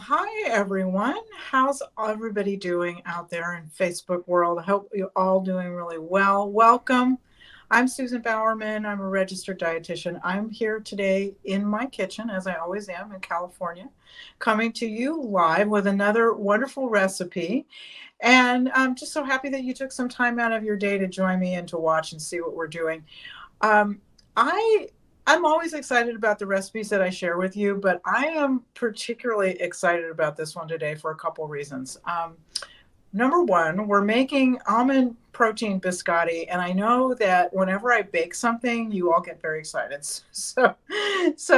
Hi everyone. How's everybody doing out there in Facebook world? I hope you're all doing really well. Welcome. I'm Susan Bowerman. I'm a registered dietitian. I'm here today in my kitchen, as I always am in California, coming to you live with another wonderful recipe. And I'm just so happy that you took some time out of your day to join me and to watch and see what we're doing. Um, I I'm always excited about the recipes that I share with you, but I am particularly excited about this one today for a couple reasons. Number one, we're making almond protein biscotti, and I know that whenever I bake something, you all get very excited. So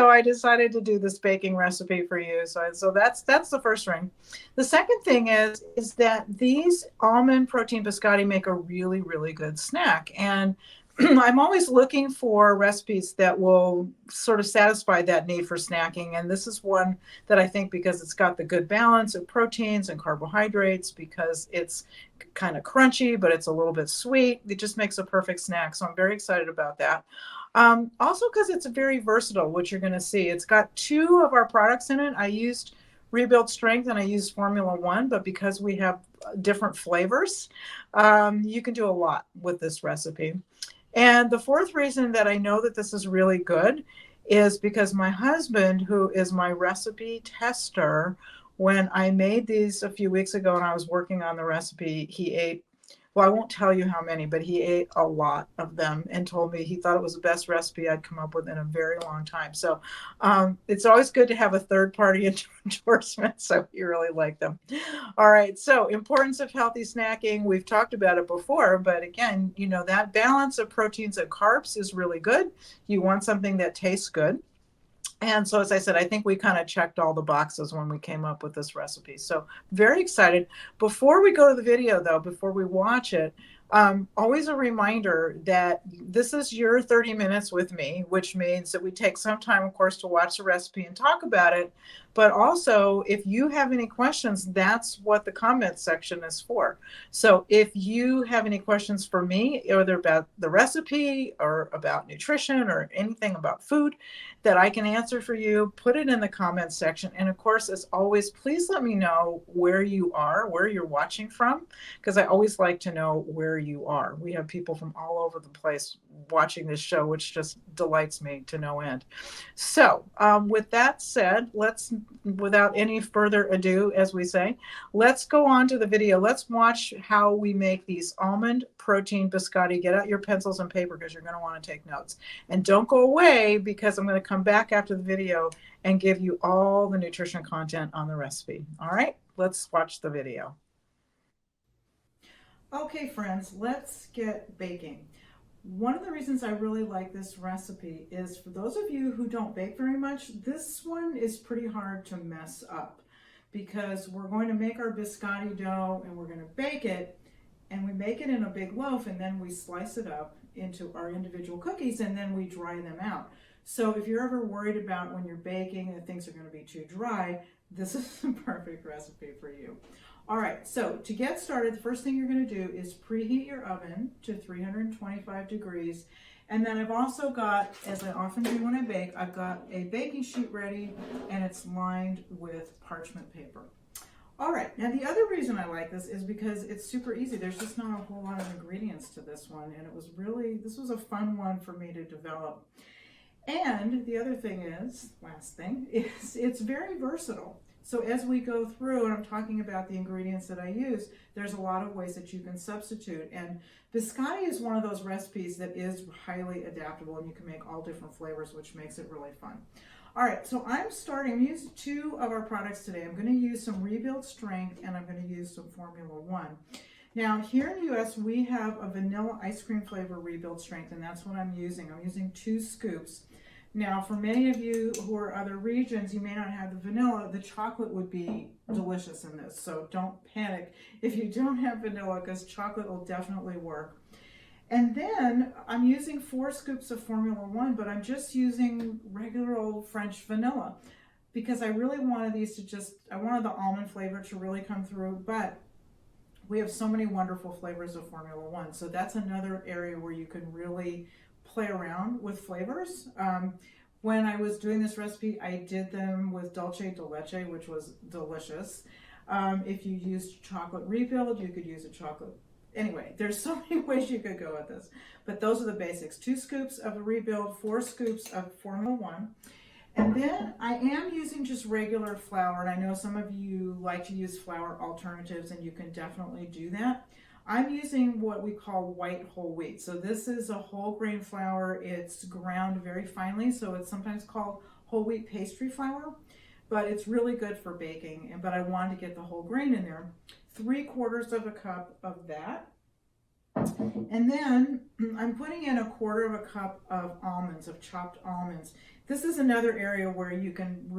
I decided to do this baking recipe for you. So that's the first ring. The second thing is that these almond protein biscotti make a really good snack, and I'm always looking for recipes that will sort of satisfy that need for snacking. And this is one that I think, because it's got the good balance of proteins and carbohydrates, because it's kind of crunchy, but it's a little bit sweet. It just makes a perfect snack. So I'm very excited about that. Also, because it's very versatile, which you're going to see. It's got two of our products in it. I used Rebuild Strength and I used Formula One, but because we have different flavors, you can do a lot with this recipe. And the fourth reason that I know that this is really good is because my husband, who is my recipe tester, when I made these a few weeks ago and I was working on the recipe, he ate, well, I won't tell you how many, but he ate a lot of them and told me he thought it was the best recipe I'd come up with in a very long time. So it's always good to have a third party endorsement. So he really liked them. All right. So importance of healthy snacking. We've talked about it before, but again, that balance of proteins and carbs is really good. You want something that tastes good. And so, as I said, I think we kind of checked all the boxes when we came up with this recipe. So very excited. Before we go to the video, though, before we watch it, always a reminder that this is your 30 minutes with me, which means that we take some time, of course, to watch the recipe and talk about it. But also, if you have any questions, that's what the comment section is for. So if you have any questions for me, either about the recipe or about nutrition or anything about food that I can answer for you, put it in the comments section. And of course, as always, please let me know where you are, where you're watching from, because I always like to know where you are. We have people from all over the place watching this show, which just delights me to no end. So with that said, without any further ado, as we say, let's go on to the video. Let's watch how we make these almond protein biscotti. Get out your pencils and paper because you're going to want to take notes. And don't go away, because I'm going to come back after the video and give you all the nutrition content on the recipe. All right, let's watch the video. Okay, friends, let's get baking. One of the reasons I really like this recipe is, for those of you who don't bake very much, this one is pretty hard to mess up, because we're going to make our biscotti dough and we're going to bake it, and we make it in a big loaf, and then we slice it up into our individual cookies, and then we dry them out. So if you're ever worried about when you're baking and things are going to be too dry, this is the perfect recipe for you. All right, so to get started, the first thing you're going to do is preheat your oven to 325 degrees. And then I've also got, as I often do when I bake, I've got a baking sheet ready, and it's lined with parchment paper. All right, now the other reason I like this is because it's super easy. There's just not a whole lot of ingredients to this one, and this was a fun one for me to develop. And the other thing is, last thing, is it's very versatile. So as we go through, and I'm talking about the ingredients that I use, there's a lot of ways that you can substitute. And biscotti is one of those recipes that is highly adaptable, and you can make all different flavors, which makes it really fun. All right, so I'm using two of our products today. I'm going to use some Rebuild Strength, and I'm going to use some Formula One. Now, here in the US, we have a vanilla ice cream flavor Rebuild Strength, and that's what I'm using. I'm using 2 scoops. Now, for many of you who are other regions, you may not have the vanilla. The chocolate would be delicious in this, so don't panic if you don't have vanilla, because chocolate will definitely work. And then I'm using 4 scoops of Formula One, but I'm just using regular old French vanilla, because I really wanted I wanted the almond flavor to really come through, but we have so many wonderful flavors of Formula One. So that's another area where you can really play around with flavors. When I was doing this recipe, I did them with dulce de leche, which was delicious. If you used chocolate rebuild, you could use a chocolate. Anyway, there's so many ways you could go with this, but those are the basics. 2 scoops of the rebuild, 4 scoops of Formula 1. And then I am using just regular flour, and I know some of you like to use flour alternatives, and you can definitely do that. I'm using what we call white whole wheat. So this is a whole grain flour. It's ground very finely, so it's sometimes called whole wheat pastry flour, but it's really good for baking. But I wanted to get the whole grain in there. 3/4 of a cup of that. And then I'm putting in 1/4 of a cup of almonds, of chopped almonds. This is another area where you can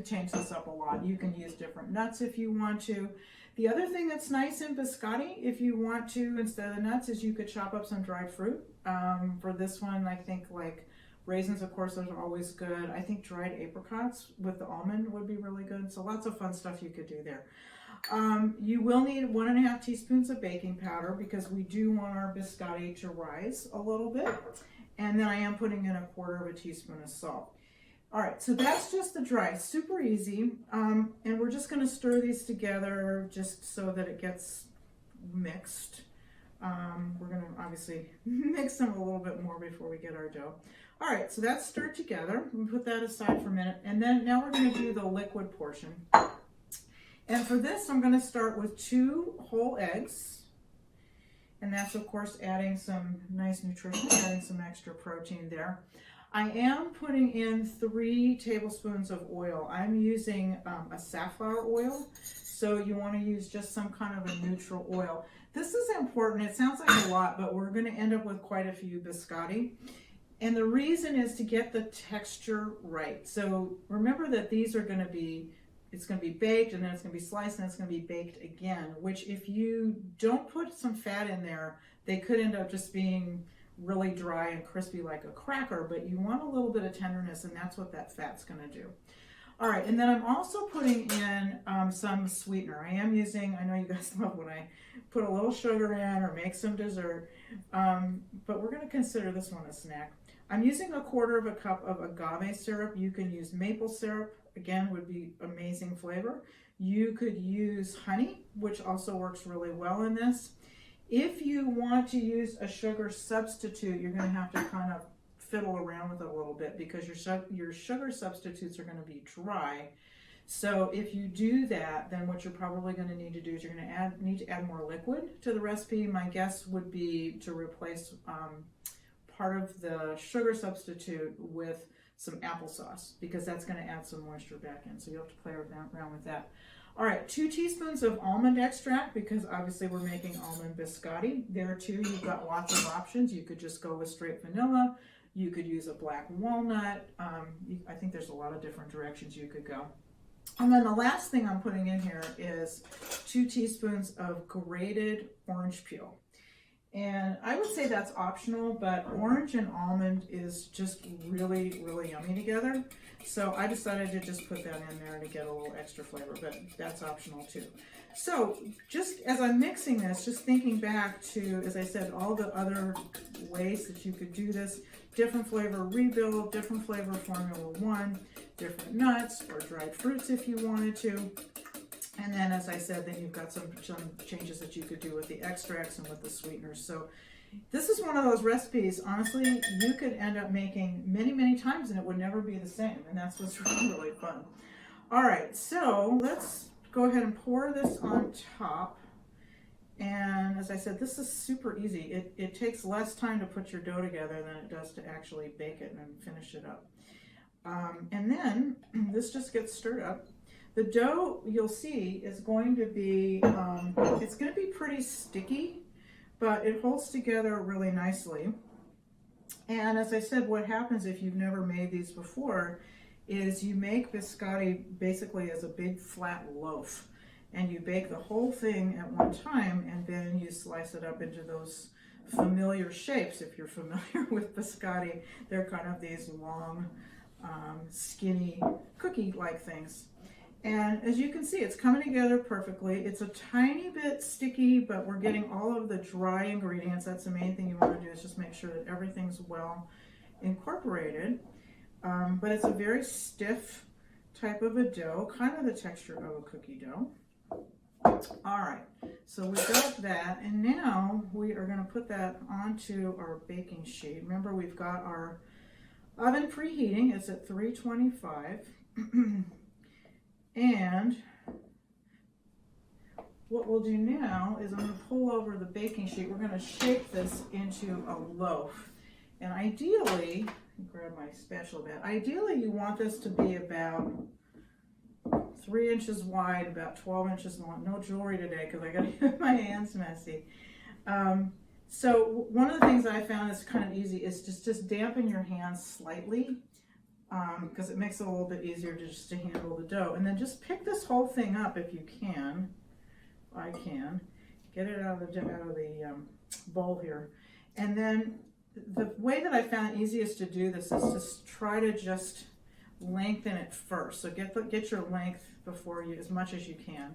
change this up a lot. You can use different nuts if you want to. The other thing that's nice in biscotti, if you want to, instead of the nuts, is you could chop up some dried fruit. For this one, I think like raisins, of course, are always good. I think dried apricots with the almond would be really good. So lots of fun stuff you could do there. You will need 1½ teaspoons of baking powder because we do want our biscotti to rise a little bit. And then I am putting in 1/4 teaspoon of salt. All right, so that's just the dry, super easy. And we're just gonna stir these together just so that it gets mixed. We're gonna obviously mix them a little bit more before we get our dough. All right, so that's stirred together. We put that aside for a minute. And then now we're gonna do the liquid portion. And for this, I'm gonna start with 2 whole eggs. And that's, of course, adding some nice nutrition, adding some extra protein there. I am putting in 3 tablespoons of oil. I'm using a safflower oil, so you want to use just some kind of a neutral oil. This is important. It sounds like a lot, but we're going to end up with quite a few biscotti. And the reason is to get the texture right. So remember that these are going to be, it's going to be baked, and then it's going to be sliced, and it's going to be baked again, which if you don't put some fat in there, they could end up just being really dry and crispy like a cracker, but you want a little bit of tenderness, and that's what that fat's going to do. All right, and then I'm also putting in some sweetener. I am using, I know you guys love when I put a little sugar in or make some dessert, but we're going to consider this one a snack. I'm using 1/4 cup of agave syrup. You can use maple syrup. Again, would be amazing flavor. You could use honey, which also works really well in this. If you want to use a sugar substitute, you're going to have to kind of fiddle around with it a little bit because your sugar substitutes are going to be dry. So if you do that, then what you're probably going to need to do is you're going to need to add more liquid to the recipe. My guess would be to replace part of the sugar substitute with some applesauce because that's going to add some moisture back in. So you'll have to play around with that. All right, 2 teaspoons of almond extract because obviously we're making almond biscotti. There too, you've got lots of options. You could just go with straight vanilla. You could use a black walnut. I think there's a lot of different directions you could go. And then the last thing I'm putting in here is 2 teaspoons of grated orange peel. And I would say that's optional, but orange and almond is just really, really yummy together. So I decided to just put that in there to get a little extra flavor, but that's optional too. So just as I'm mixing this, just thinking back to, as I said, all the other ways that you could do this, different flavor rebuild, different flavor Formula 1, different nuts or dried fruits if you wanted to. And then, as I said, then you've got some changes that you could do with the extracts and with the sweeteners. So this is one of those recipes, honestly, you could end up making many, many times and it would never be the same. And that's what's really, really fun. All right, so let's go ahead and pour this on top. And as I said, this is super easy. It takes less time to put your dough together than it does to actually bake it and finish it up. And then this just gets stirred up. The dough, you'll see, is going to be, it's going to be pretty sticky, but it holds together really nicely. And as I said, what happens if you've never made these before is you make biscotti basically as a big flat loaf. And you bake the whole thing at one time, and then you slice it up into those familiar shapes. If you're familiar with biscotti, they're kind of these long, skinny, cookie-like things. And as you can see, it's coming together perfectly. It's a tiny bit sticky, but we're getting all of the dry ingredients. That's the main thing you want to do, is just make sure that everything's well incorporated. but it's a very stiff type of a dough, kind of the texture of a cookie dough. All right, so we got that, and now we are going to put that onto our baking sheet. Remember, we've got our oven preheating. It's at 325. And what we'll do now is I'm going to pull over the baking sheet. We're going to shape this into a loaf. And ideally, grab my spatula bit. Ideally, you want this to be about 3 inches wide, about 12 inches long. No jewelry today because I got to get my hands messy. So one of the things that I found is kind of easy is just dampen your hands slightly, because it makes it a little bit easier to handle the dough. And then just pick this whole thing up if you can. I can get it out of the bowl here. And then the way that I found it easiest to do this is just try to just lengthen it first. So get your length before you, as much as you can,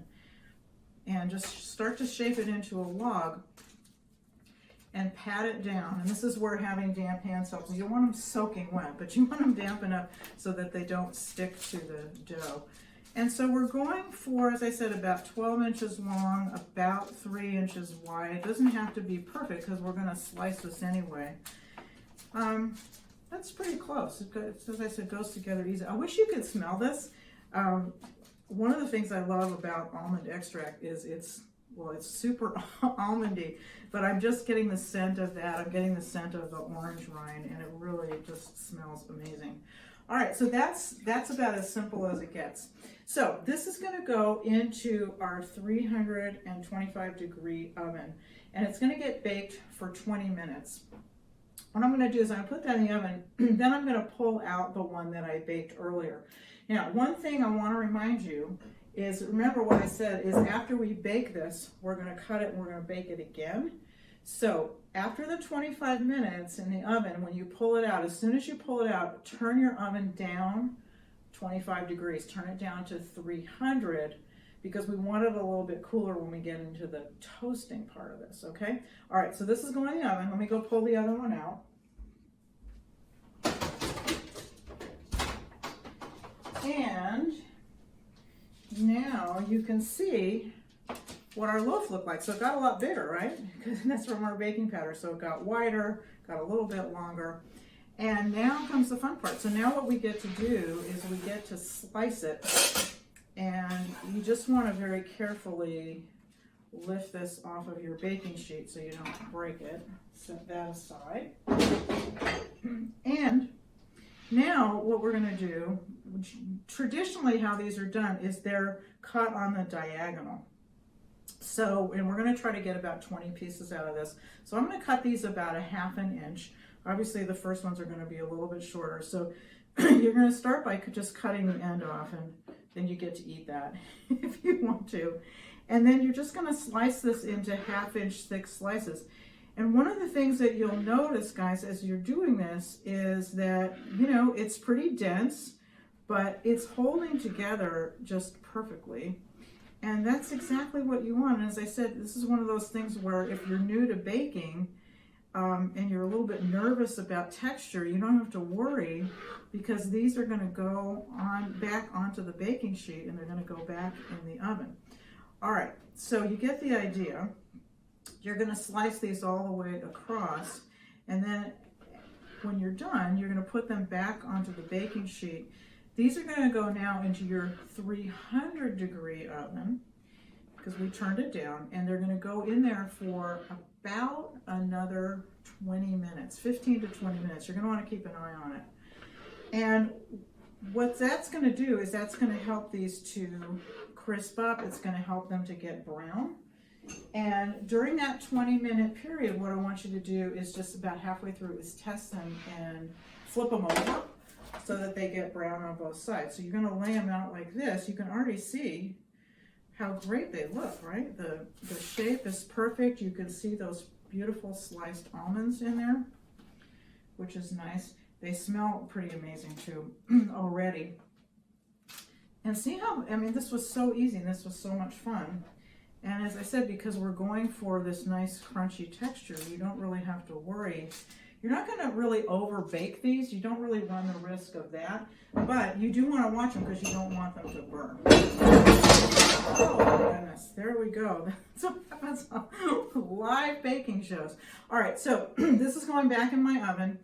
and just start to shape it into a log and pat it down. And this is where having damp hands helps. You don't want them soaking wet, but you want them damp enough so that they don't stick to the dough. And so we're going for, as I said, about 12 inches long, about 3 inches wide. It doesn't have to be perfect because we're going to slice this anyway. That's pretty close. As I said, goes together easy. I wish you could smell this. One of the things I love about almond extract is it's super almondy, but I'm just getting the scent of that. I'm getting the scent of the orange rind, and it really just smells amazing. All right, so that's about as simple as it gets. So this is going to go into our 325 degree oven, and it's going to get baked for 20 minutes. What I'm going to do is I'm going to put that in the oven, then I'm going to pull out the one that I baked earlier. Now, one thing I want to remind you is, remember what I said, is after we bake this, we're going to cut it and we're going to bake it again. So after the 25 minutes in the oven, when you pull it out, as soon as you pull it out, turn your oven down 25 degrees. Turn it down to 300 because we want it a little bit cooler when we get into the toasting part of this, okay? All right, so this is going in the oven. Let me go pull the other one out. And now you can see what our loaf looked like. So it got a lot bigger, right? Because that's from our baking powder. So it got wider, got a little bit longer. And now comes the fun part. So now what we get to do is we get to slice it. And you just want to very carefully lift this off of your baking sheet so you don't break it. Set that aside. And now what we're going to do, traditionally how these are done is they're cut on the diagonal. So, and we're going to try to get about 20 pieces out of this. So I'm going to cut these about 1/2 inch. Obviously the first ones are going to be a little bit shorter. So you're going to start by just cutting the end off, and then you get to eat that if you want to. And then you're just going to slice this into 1/2 inch thick slices. And one of the things that you'll notice, guys, as you're doing this is that, you know, it's pretty dense, but it's holding together just perfectly. And that's exactly what you want. And as I said, this is one of those things where if you're new to baking and you're a little bit nervous about texture, you don't have to worry, because these are going to go back onto the baking sheet and they're going to go back in the oven. All right, so you get the idea. You're going to slice these all the way across, and then when you're done, you're going to put them back onto the baking sheet. These are going to go now into your 300 degree oven because we turned it down, and they're going to go in there for about another 20 minutes, 15 to 20 minutes. You're going to want to keep an eye on it. And what that's going to do is that's going to help these to crisp up. It's going to help them to get brown. And during that 20-minute period, what I want you to do is just about halfway through is test them and flip them over so that they get brown on both sides. So you're going to lay them out like this. You can already see how great they look, right? The shape is perfect. You can see those beautiful sliced almonds in there, which is nice. They smell pretty amazing too already. And see how, I mean, this was so easy and this was so much fun. And as I said, because we're going for this nice crunchy texture, you don't really have to worry. You're not going to really over bake these. You don't really run the risk of that, but you do want to watch them because you don't want them to burn. Oh my goodness, there we go. That's what happens on live baking shows. All right, so this is going back in my oven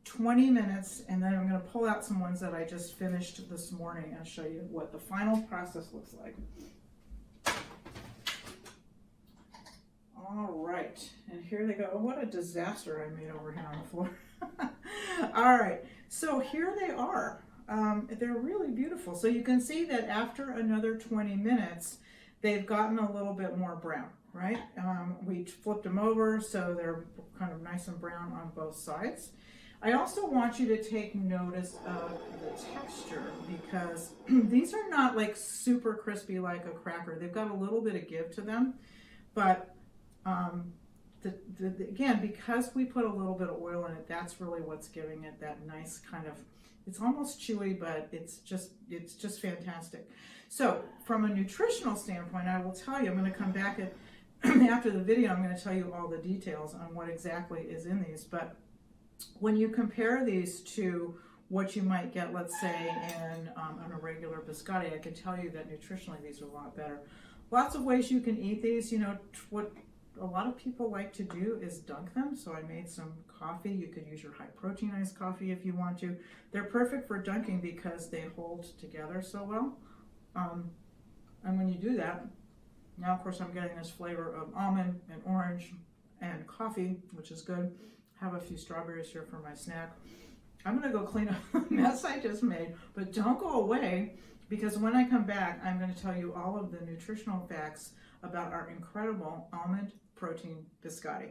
20 minutes, and then I'm going to pull out some ones that I just finished this morning and show you what the final process looks like. All right, and here they go. Oh, what a disaster I made over here on the floor. All right, so here they are. They're really beautiful. So you can see that after another 20 minutes, they've gotten a little bit more brown, right? We flipped them over so they're kind of nice and brown on both sides. I also want you to take notice of the texture because these are not like super crispy like a cracker. They've got a little bit of give to them, but again, because we put a little bit of oil in it, that's really what's giving it that nice kind of, it's almost chewy, but it's just fantastic. So from a nutritional standpoint, I will tell you, I'm going to come back after the video, I'm going to tell you all the details on what exactly is in these. But when you compare these to what you might get, let's say, in a regular biscotti, I can tell you that nutritionally these are a lot better. Lots of ways you can eat these. You know, what a lot of people like to do is dunk them. So I made some coffee. You could use your high protein iced coffee if you want to. They're perfect for dunking because they hold together so well. And when you do that, now of course I'm getting this flavor of almond and orange and coffee, which is good. Have a few strawberries here for my snack. I'm gonna go clean up the mess I just made, but don't go away because when I come back, I'm gonna tell you all of the nutritional facts about our incredible almond protein biscotti.